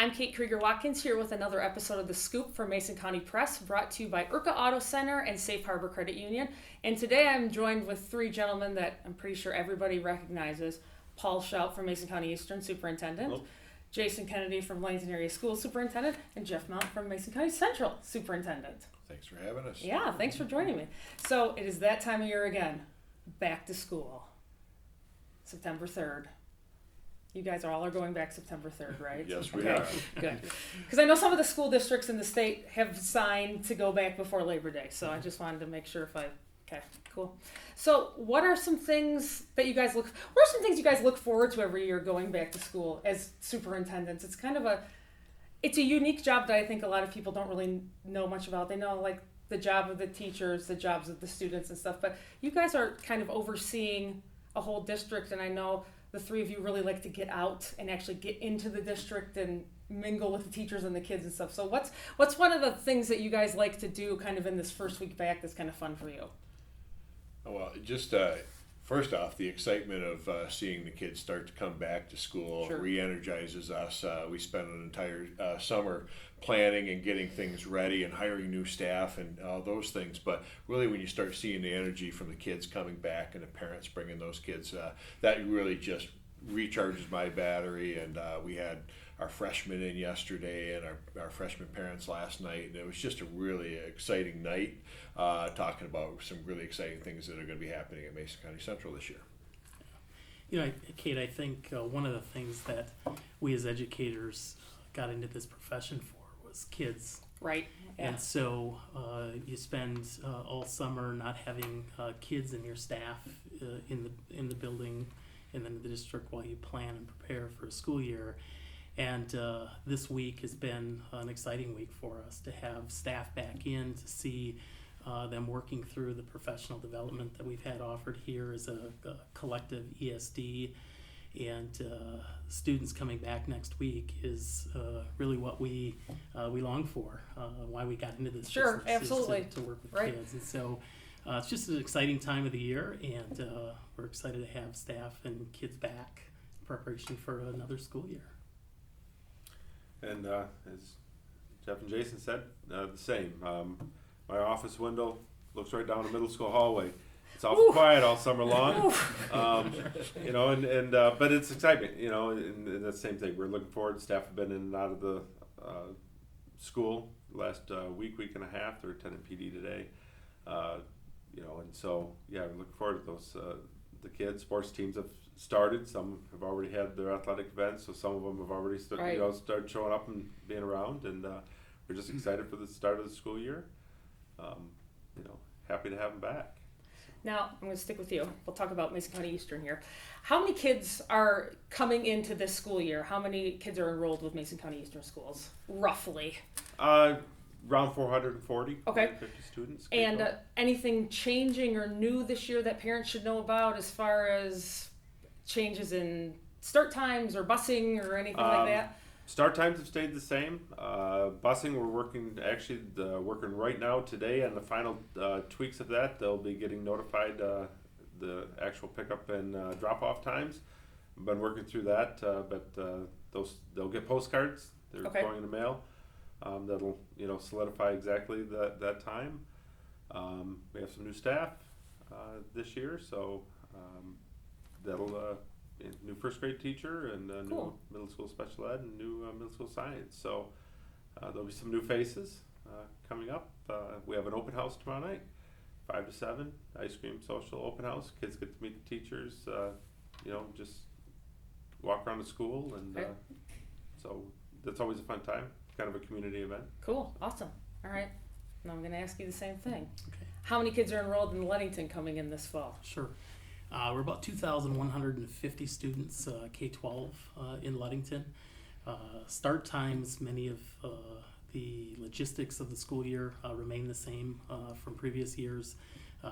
I'm Kate Krieger-Watkins here with another episode of The Scoop from Mason County Press, brought to you by Urka Auto Center and Safe Harbor Credit Union. And today I'm joined with three gentlemen that I'm pretty sure everybody recognizes. Paul Shoup from Mason County Eastern, Superintendent. Hello. Jason Kennedy from Ludington Area School Superintendent. And Jeff Mount from Mason County Central Superintendent. Thanks for having us. Yeah, thanks for joining me. So it is that time of year again. Back to school. September 3rd. You guys all are going back September 3rd, right? Yes, we are. Good. Because I know some of the school districts in the state have signed to go back before Labor Day. So I just wanted to make sure okay, cool. So what are some things that you guys look forward to every year going back to school as superintendents? It's a unique job that I think a lot of people don't really know much about. They know like the job of the teachers, the jobs of the students and stuff, but you guys are kind of overseeing a whole district, and I know the three of you really like to get out and actually get into the district and mingle with the teachers and the kids and stuff. So what's one of the things that you guys like to do kind of in this first week back that's kind of fun for you? Well, just first off, the excitement of seeing the kids start to come back to school Sure. re-energizes us. We spent an entire summer planning and getting things ready and hiring new staff and all those things. But really, when you start seeing the energy from the kids coming back and the parents bringing those kids, that really just recharges my battery. And we had our freshmen in yesterday and our freshman parents last night, and it was just a really exciting night, talking about some really exciting things that are going to be happening at Mason County Central this year. You know, Kate, I think one of the things that we as educators got into this profession for was kids. Right. Yeah. And so you spend all summer not having kids and your staff in the building and then the district while you plan and prepare for a school year. And this week has been an exciting week for us to have staff back in, to see them working through the professional development that we've had offered here as a collective ESD. And students coming back next week is really what we long for, why we got into this Sure, business, absolutely. is to work with Right. kids. And so it's just an exciting time of the year, and we're excited to have staff and kids back in preparation for another school year. And as Jeff and Jason said, the same. My office window looks right down the middle school hallway. It's awful quiet all summer long, you know, but it's exciting, you know, and that's the same thing. We're looking forward. Staff have been in and out of the school last week and a half. They're attending PD today, you know, and so, yeah, we're looking forward to those. The kids, sports teams have started. Some have already had their athletic events, so some of them have already started showing up and being around, and we're just excited for the start of the school year. You know, happy to have them back. Now, I'm going to stick with you. We'll talk about Mason County Eastern here. How many kids are coming into this school year? How many kids are enrolled with Mason County Eastern schools, roughly? Around 440, Okay. 50 students. And anything changing or new this year that parents should know about as far as changes in start times or busing or anything like that? Start times have stayed the same. Busing, we're working right now today on the final tweaks of that. They'll be getting notified the actual pickup and drop-off times. I've been working through that, but they'll get postcards. They're Okay. going in the mail. That'll solidify exactly that time. We have some new staff this year, so that'll new first grade teacher and a Cool. new middle school special ed and new middle school science. So there'll be some new faces coming up. We have an open house tomorrow night, 5 to 7, ice cream social open house. Kids get to meet the teachers, just walk around the school, and Okay. so that's always a fun time, kind of a community event. Cool. Awesome. All right. Now I'm going to ask you the same thing. Okay. How many kids are enrolled in Ludington coming in this fall? Sure. We're about 2,150 students, K-12 in Ludington. Start times, many of the logistics of the school year remain the same from previous years.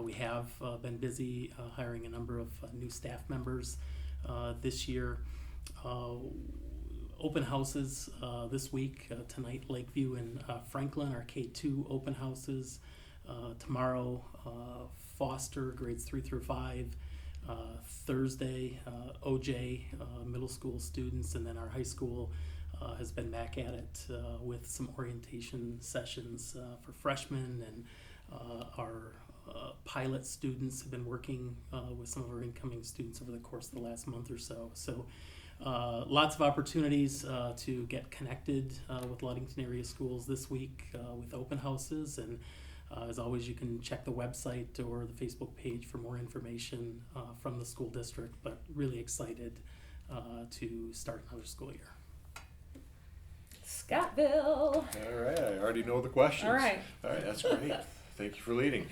We have been busy hiring a number of new staff members this year. Open houses this week, tonight Lakeview and Franklin are K2 open houses. Tomorrow Foster, grades 3 through 5. Thursday, OJ, middle school students, and then our high school has been back at it with some orientation sessions for freshmen, and our pilot students have been working with some of our incoming students over the course of the last month or so. So lots of opportunities to get connected with Ludington Area Schools this week with open houses, and as always, you can check the website or the Facebook page for more information from the school district, but really excited to start another school year. Scottville. All right, I already know the questions. All right. That's great. Thank you for leading.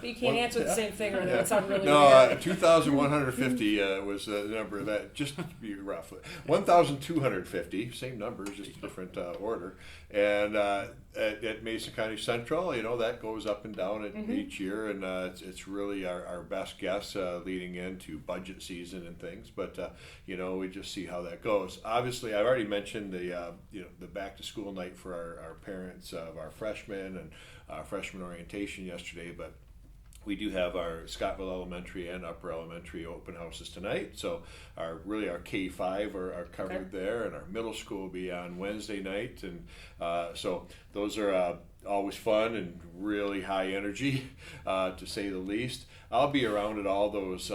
You can't answer the same thing, or that would sound really No, weird. 2,150 was the number that, just to be rough. 1,250, same number, just a different order. And at Mason County Central, that goes up and down each year, and it's really our best guess leading into budget season and things. But we just see how that goes. Obviously, I've already mentioned the back to school night for our parents of our freshmen and freshman orientation yesterday, but we do have our Scottville Elementary and Upper Elementary open houses tonight. So our K-5 are covered there, and our middle school will be on Wednesday night. And so those are always fun and really high energy, to say the least. I'll be around at all those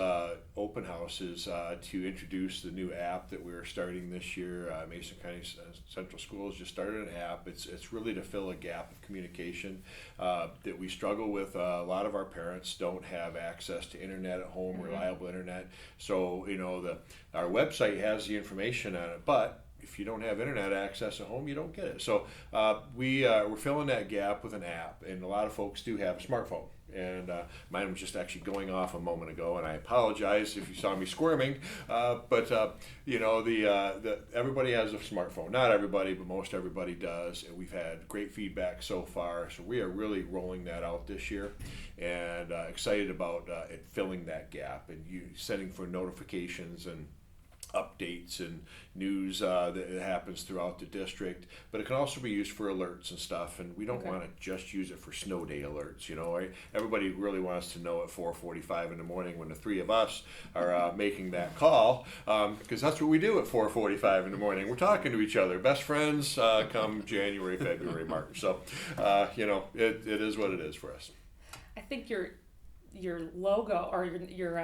open houses to introduce the new app that we're starting this year. Mason County Central Schools just started an app. It's really to fill a gap of communication that we struggle with. A lot of our parents don't have access to internet at home, reliable internet. So our website has the information on it, but if you don't have internet access at home, you don't get it. So we're filling that gap with an app, and a lot of folks do have a smartphone. And mine was just actually going off a moment ago, and I apologize if you saw me squirming. But everybody has a smartphone. Not everybody, but most everybody does. And we've had great feedback so far. So we are really rolling that out this year, and excited about it filling that gap and you setting for notifications and updates and news that happens throughout the district. But it can also be used for alerts and stuff, and we don't want to just use it for snow day alerts. Right? Everybody really wants to know at 4:45 in the morning when the three of us are making that call, because that's what we do at 4:45 in the morning. We're talking to each other, best friends, come January, February, March. So it is what it is for us. I think your logo or your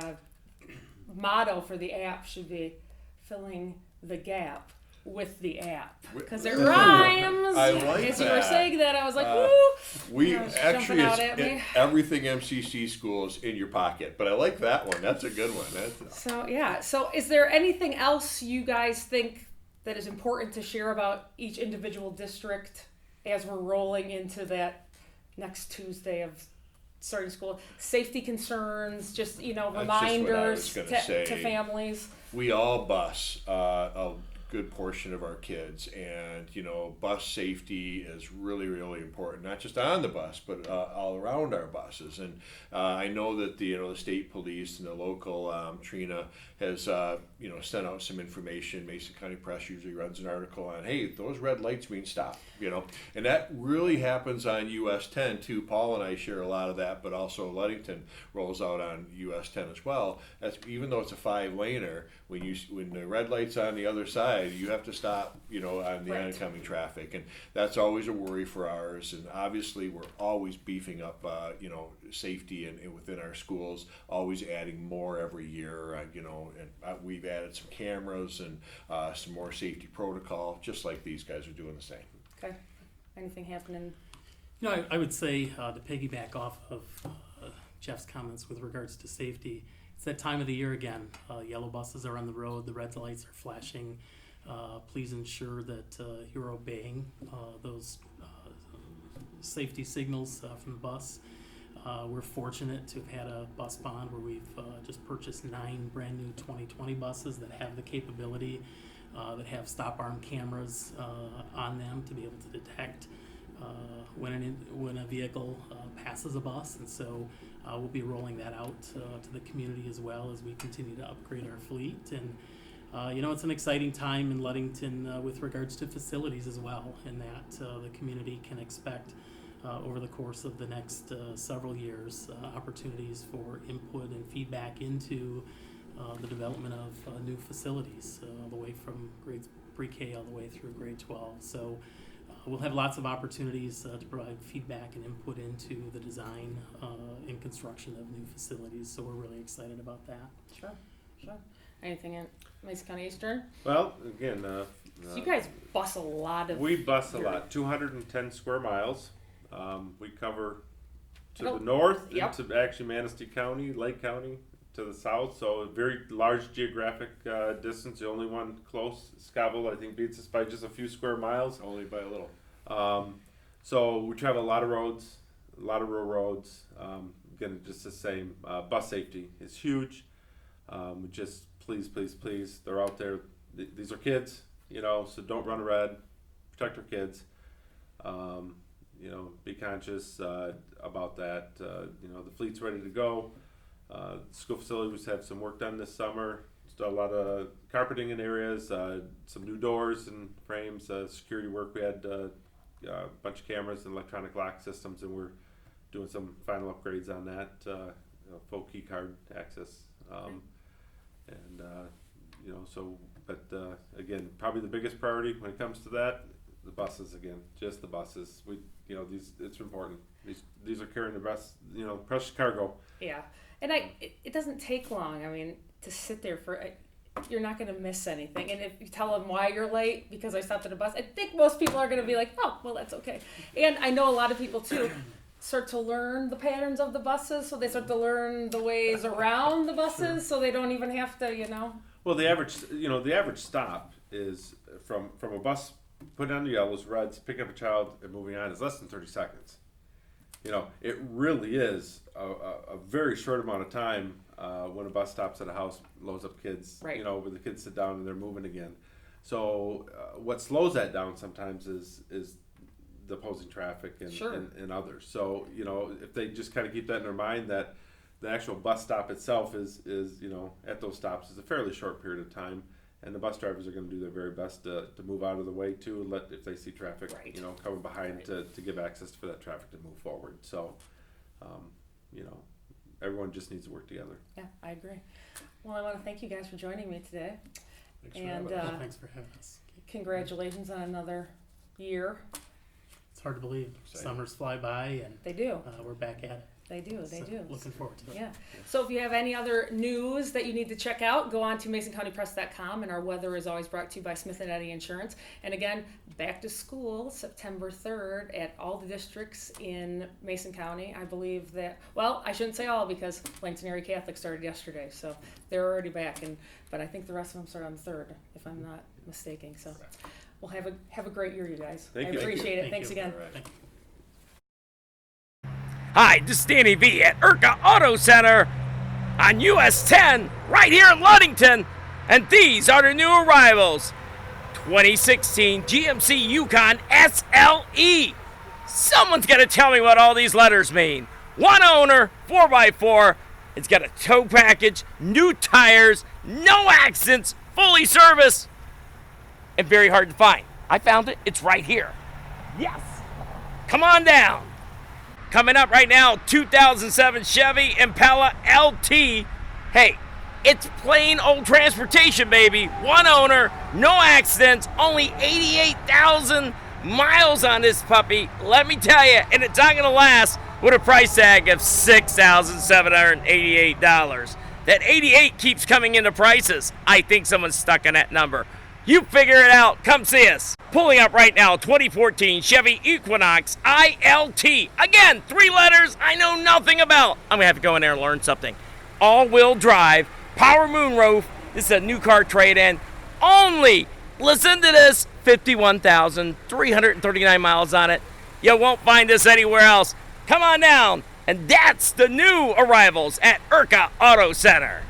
motto for the app should be filling the gap with the app, because it rhymes. I like As that. you were saying that, I was like, woo! We It was actually, jumping out at me. everything MCC schools in your pocket, but I like that one. That's a good one. So yeah. So is there anything else you guys think that is important to share about each individual district as we're rolling into that next Tuesday of starting school? Safety concerns, just reminders just what I was gonna to say. families. We all bus a good portion of our kids, and bus safety is really, really important, not just on the bus but all around our buses. And I know that the state police and the local Trina has sent out some information. Mason County Press usually runs an article on, hey, those red lights mean stop, and that really happens on US 10 too. Paul and I share a lot of that, but also Ludington rolls out on US 10 as well. That's even though it's a 5-laner, when the red light's on the other side, you have to stop, on the oncoming traffic, and that's always a worry for ours. And obviously, we're always beefing up, safety and within our schools, always adding more every year. And we've added some cameras and some more safety protocol, just like these guys are doing the same. Okay. Anything happening? I would say to piggyback off of Jeff's comments with regards to safety, it's that time of the year again. Yellow buses are on the road, the red lights are flashing. Please ensure that you're obeying those safety signals from the bus. We're fortunate to have had a bus bond where we've just purchased 9 brand new 2020 buses that have the capability, that have stop arm cameras on them to be able to detect when a vehicle passes a bus. And so we'll be rolling that out to the community as well as we continue to upgrade our fleet. And it's an exciting time in Ludington with regards to facilities as well, in that the community can expect over the course of the next several years opportunities for input and feedback into the development of new facilities, all the way from grades pre-K all the way through grade 12. So we'll have lots of opportunities to provide feedback and input into the design and construction of new facilities. So we're really excited about that. Sure. Anything in Mason County Eastern? Well, again, So you guys bus a lot of. we bus a lot, 210 square miles. We cover to Oh, the north yep. into actually Manistee County, Lake County to the south. So a very large geographic distance. The only one close, Scottville, I think beats us by just a few square miles. Only by a little. So we travel a lot of roads, a lot of rural roads. Again, just the same. Bus safety is huge. Just please, they're out there. These are kids, so don't run red. Protect our kids. Be conscious about that. The fleet's ready to go. School facilities have some work done this summer. Just a lot of carpeting in areas, some new doors and frames, security work. We had a bunch of cameras and electronic lock systems, and we're doing some final upgrades on that. Full key card access. Again, probably the biggest priority when it comes to that, the buses again, just the buses. It's important. These are carrying the best, precious cargo. Yeah, and it doesn't take long. I mean, to sit there you're not going to miss anything. And if you tell them why you're late because I stopped at a bus, I think most people are going to be like, oh, well, that's okay. And I know a lot of people too start to learn the patterns of the buses, so they start to learn the ways around the buses, so they don't even have to, Well, the average stop is from a bus putting on the yellows, reds, picking up a child and moving on is less than 30 seconds. It really is a very short amount of time when a bus stops at a house, loads up kids, right. Where the kids sit down and they're moving again. So what slows that down sometimes is the opposing traffic and, sure. and others. So, if they just kind of keep that in their mind that the actual bus stop itself is at those stops is a fairly short period of time, and the bus drivers are going to do their very best to move out of the way too, and if they see traffic, right. Coming behind right. to give access for that traffic to move forward. So, everyone just needs to work together. Yeah, I agree. Well, I want to thank you guys for joining me today. Thanks for And having us. Thanks for having us. Congratulations on another year. It's hard to believe. Exciting. Summers fly by, and They do. we're back at it. They do. So, looking forward to it. Yeah. So if you have any other news that you need to check out, go on to MasonCountyPress.com, and our weather is always brought to you by Smith & Eddy Insurance. And again, back to school September 3rd at all the districts in Mason County. I believe that, well, I shouldn't say all because Ludington Area Catholic started yesterday, so they're already back. But I think the rest of them start on the 3rd, if I'm not mistaken. So we'll have a great year, you guys. Thank you. I appreciate it. Thank Thanks you. again. All right. Thank you. Hi, this is Danny V at Urka Auto Center on US 10 right here in Ludington, and these are the new arrivals. 2016 GMC Yukon SLE. Someone's got to tell me what all these letters mean. One owner, 4x4. It's got a tow package, new tires, no accidents, fully serviced, and very hard to find. I found it. It's right here. Yes. Come on down. Coming up right now, 2007 Chevy Impala LT. Hey, it's plain old transportation, baby. One owner, no accidents, only 88,000 miles on this puppy. Let me tell you, and it's not going to last with a price tag of $6,788. That 88 keeps coming into prices. I think someone's stuck on that number. You figure it out. Come see us. Pulling up right now, 2014 Chevy Equinox ILT. Again, 3 letters I know nothing about. I'm going to have to go in there and learn something. All-wheel drive, power moonroof. This is a new car trade-in. Only, listen to this, 51,339 miles on it. You won't find this anywhere else. Come on down. And that's the new arrivals at Urka Auto Center.